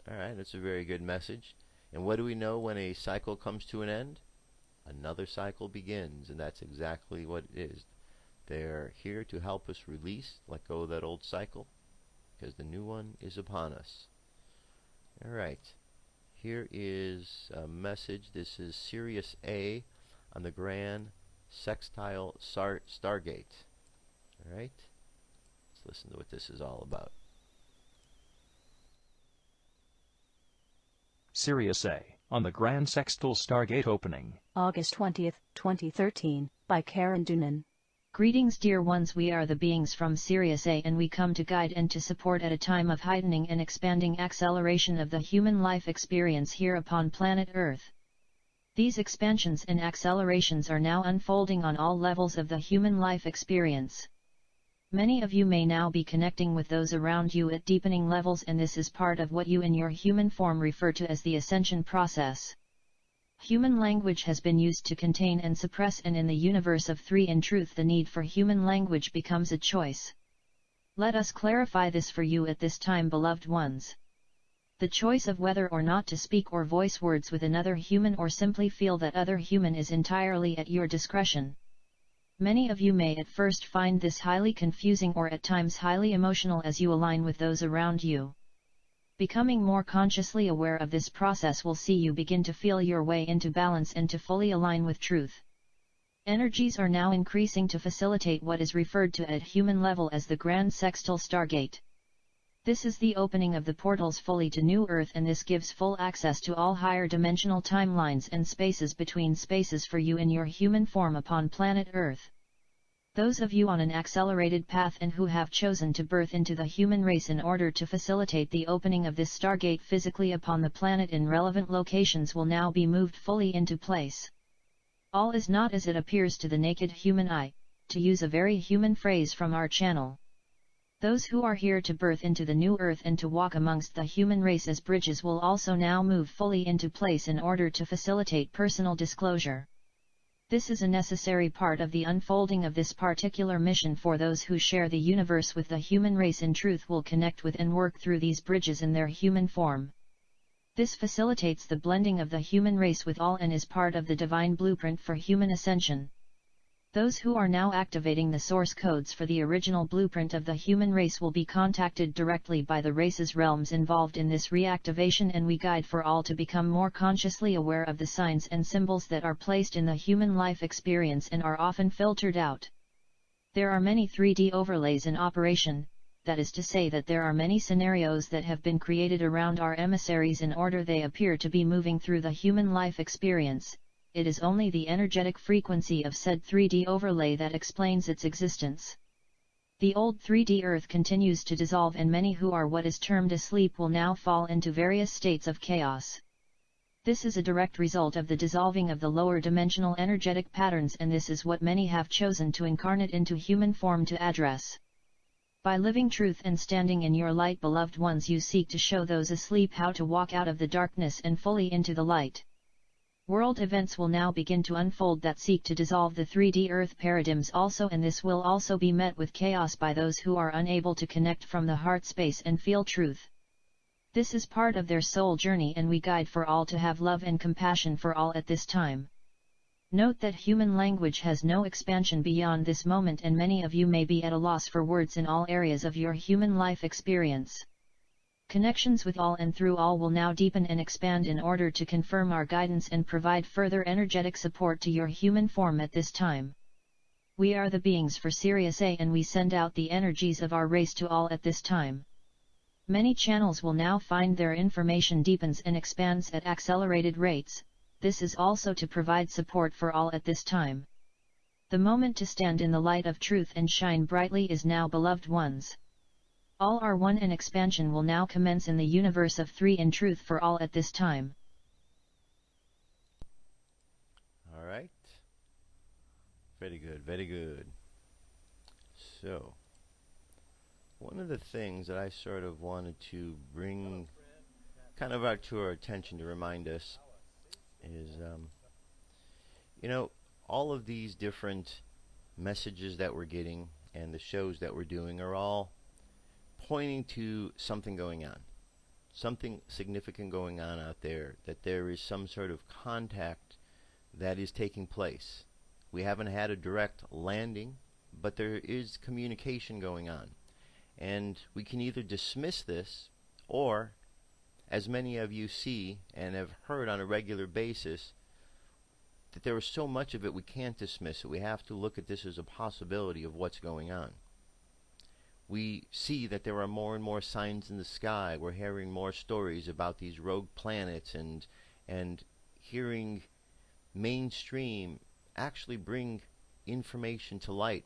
All right, that's a very good message. And what do we know when a cycle comes to an end? Another cycle begins, and that's exactly what it is. They're here to help us release, let go of that old cycle, because the new one is upon us. All right, here is a message. This is Sirius A on the Grand Sextile Stargate. All right, let's listen to what this is all about. Sirius A on the Grand Sextile Stargate opening. August 20th, 2013, by Karen Doonan. Greetings, dear ones. We are the beings from Sirius A, and we come to guide and to support at a time of heightening and expanding acceleration of the human life experience here upon planet Earth. These expansions and accelerations are now unfolding on all levels of the human life experience. Many of you may now be connecting with those around you at deepening levels, and this is part of what you in your human form refer to as the ascension process. Human language has been used to contain and suppress, and in the universe of three, in truth, the need for human language becomes a choice. Let us clarify this for you at this time, beloved ones. The choice of whether or not to speak or voice words with another human, or simply feel that other human, is entirely at your discretion. Many of you may at first find this highly confusing or at times highly emotional as you align with those around you. Becoming more consciously aware of this process will see you begin to feel your way into balance and to fully align with truth. Energies are now increasing to facilitate what is referred to at human level as the Grand Sextile Stargate. This is the opening of the portals fully to New Earth, and this gives full access to all higher dimensional timelines and spaces between spaces for you in your human form upon planet Earth. Those of you on an accelerated path and who have chosen to birth into the human race in order to facilitate the opening of this Stargate physically upon the planet in relevant locations will now be moved fully into place. All is not as it appears to the naked human eye, to use a very human phrase from our channel. Those who are here to birth into the new Earth and to walk amongst the human race as bridges will also now move fully into place in order to facilitate personal disclosure. This is a necessary part of the unfolding of this particular mission, for those who share the universe with the human race in truth will connect with and work through these bridges in their human form. This facilitates the blending of the human race with all and is part of the divine blueprint for human ascension. Those who are now activating the source codes for the original blueprint of the human race will be contacted directly by the race's realms involved in this reactivation, and we guide for all to become more consciously aware of the signs and symbols that are placed in the human life experience and are often filtered out. There are many 3D overlays in operation, that is to say that there are many scenarios that have been created around our emissaries in order they appear to be moving through the human life experience. It is only the energetic frequency of said 3D overlay that explains its existence. The old 3D Earth continues to dissolve, and many who are what is termed asleep will now fall into various states of chaos. This is a direct result of the dissolving of the lower dimensional energetic patterns, and this is what many have chosen to incarnate into human form to address. By living truth and standing in your light, beloved ones, you seek to show those asleep how to walk out of the darkness and fully into the light. World events will now begin to unfold that seek to dissolve the 3D Earth paradigms also, and this will also be met with chaos by those who are unable to connect from the heart space and feel truth. This is part of their soul journey, and we guide for all to have love and compassion for all at this time. Note that human language has no expansion beyond this moment, and many of you may be at a loss for words in all areas of your human life experience. Connections with all and through all will now deepen and expand in order to confirm our guidance and provide further energetic support to your human form at this time. We are the beings for Sirius A, and we send out the energies of our race to all at this time. Many channels will now find their information deepens and expands at accelerated rates. This is also to provide support for all at this time. The moment to stand in the light of truth and shine brightly is now, beloved ones. All are one, and expansion will now commence in the universe of three in truth for all at this time. All right. Very good, very good. So, one of the things that I sort of wanted to bring kind of out to our attention to remind us is, all of these different messages that we're getting and the shows that we're doing are all pointing to something going on, something significant going on out there, that there is some sort of contact that is taking place. We haven't had a direct landing, but there is communication going on. And we can either dismiss this, or, as many of you see and have heard on a regular basis, that there is so much of it we can't dismiss it. We have to look at this as a possibility of what's going on. We see that there are more and more signs in the sky. We're hearing more stories about these rogue planets, and hearing mainstream actually bring information to light,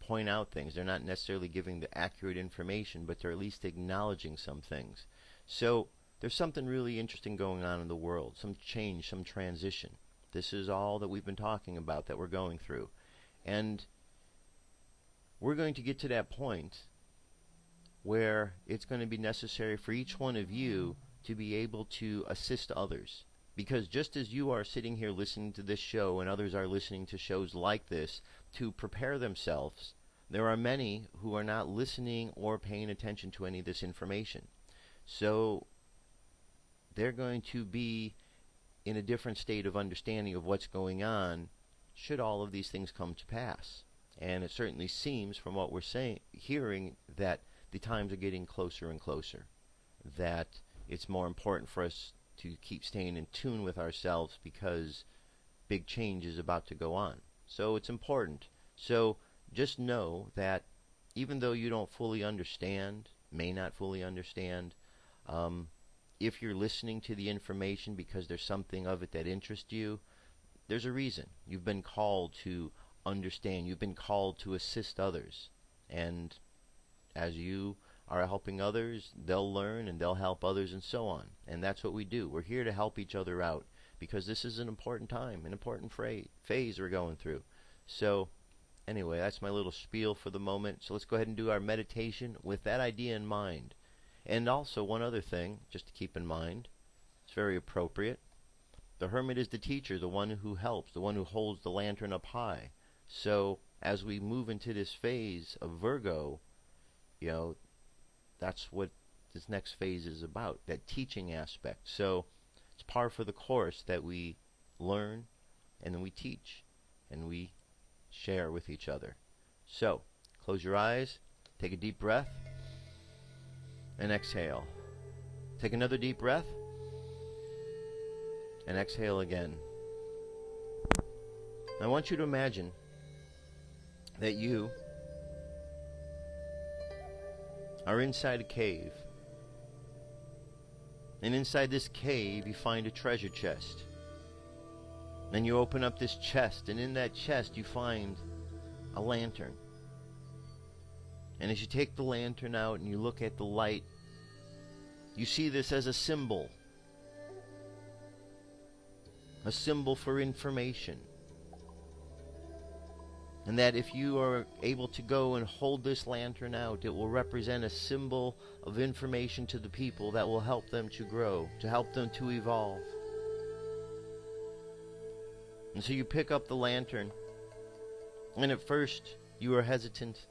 point out things. They're not necessarily giving the accurate information, but they're at least acknowledging some things. So there's something really interesting going on in the world, some change, some transition. This is all that we've been talking about, that we're going through. And we're going to get to that point where it's going to be necessary for each one of you to be able to assist others. Because just as you are sitting here listening to this show, and others are listening to shows like this to prepare themselves, there are many who are not listening or paying attention to any of this information. So they're going to be in a different state of understanding of what's going on should all of these things come to pass. And it certainly seems from what we're hearing that the times are getting closer and closer, that it's more important for us to keep staying in tune with ourselves because big change is about to go on. So it's important. So just know that even though you don't fully understand, may not fully understand, if you're listening to the information because there's something of it that interests you, there's a reason. You've been called to understand. You've been called to assist others. And as you are helping others, they'll learn and they'll help others, and so on. And that's what we do. We're here to help each other out because this is an important time, an important phase we're going through. So anyway, that's my little spiel for the moment. So let's go ahead and do our meditation with that idea in mind. And also one other thing, just to keep in mind, it's very appropriate. The hermit is the teacher, the one who helps, the one who holds the lantern up high. So as we move into this phase of Virgo, that's what this next phase is about, that teaching aspect. So it's par for the course that we learn and then we teach and we share with each other. So close your eyes, take a deep breath, and exhale. Take another deep breath, and exhale again. I want you to imagine that you are inside a cave. And inside this cave, you find a treasure chest. And you open up this chest, and in that chest, you find a lantern. And as you take the lantern out and you look at the light, you see this as a symbol for information. And that if you are able to go and hold this lantern out, it will represent a symbol of information to the people that will help them to grow, to help them to evolve. And so you pick up the lantern, and at first you are hesitant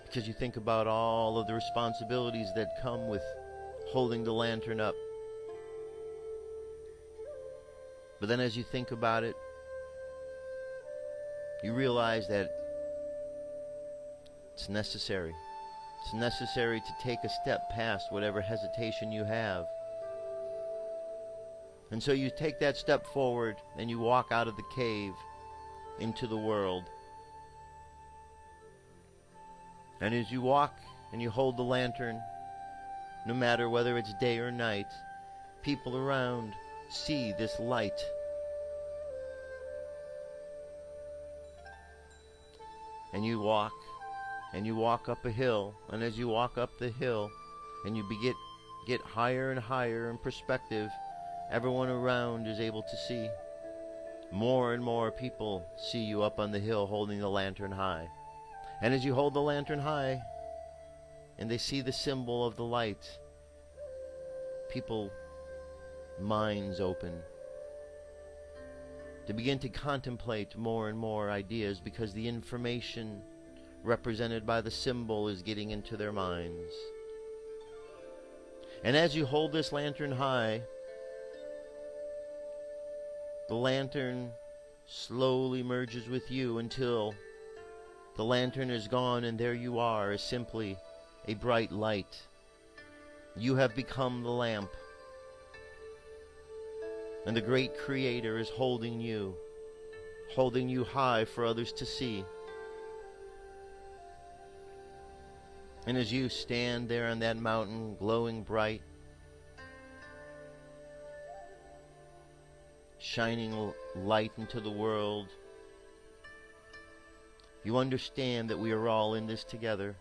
because you think about all of the responsibilities that come with holding the lantern up. But then as you think about it, you realize that it's necessary. It's necessary to take a step past whatever hesitation you have. And so you take that step forward and you walk out of the cave into the world. And as you walk and you hold the lantern, no matter whether it's day or night, people around see this light. And you walk up a hill, and as you walk up the hill and you get higher and higher in perspective, everyone around is able to see. More and more people see you up on the hill holding the lantern high. And as you hold the lantern high and they see the symbol of the light, people's minds open. They begin to contemplate more and more ideas because the information represented by the symbol is getting into their minds. And as you hold this lantern high, the lantern slowly merges with you until the lantern is gone and there you are as simply a bright light. You have become the lamp. And the great Creator is holding you high for others to see. And as you stand there on that mountain glowing bright, shining light into the world, you understand that we are all in this together,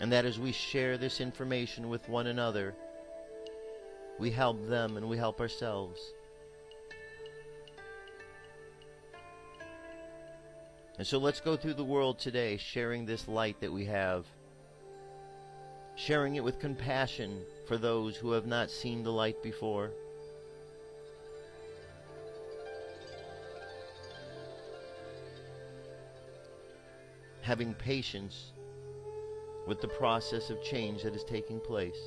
and that as we share this information with one another, we help them and we help ourselves. And so let's go through the world today sharing this light that we have, sharing it with compassion for those who have not seen the light before. Having patience with the process of change that is taking place.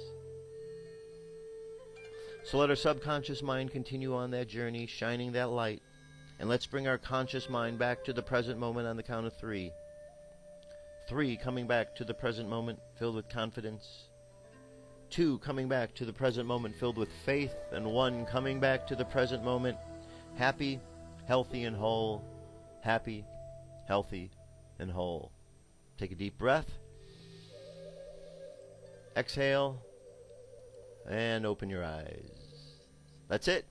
So let our subconscious mind continue on that journey, shining that light. And let's bring our conscious mind back to the present moment on the count of 3. 3, coming back to the present moment filled with confidence. 2, coming back to the present moment filled with faith. And 1, coming back to the present moment happy, healthy, and whole. Happy, healthy, and whole. Take a deep breath. Exhale. And open your eyes. That's it.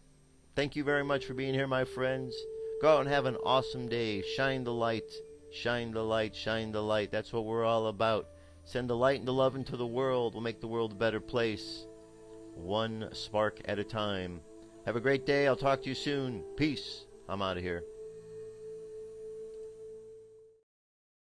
Thank you very much for being here, my friends. Go out and have an awesome day. Shine the light. Shine the light. Shine the light. That's what we're all about. Send the light and the love into the world. We'll make the world a better place. One spark at a time. Have a great day. I'll talk to you soon. Peace. I'm out of here.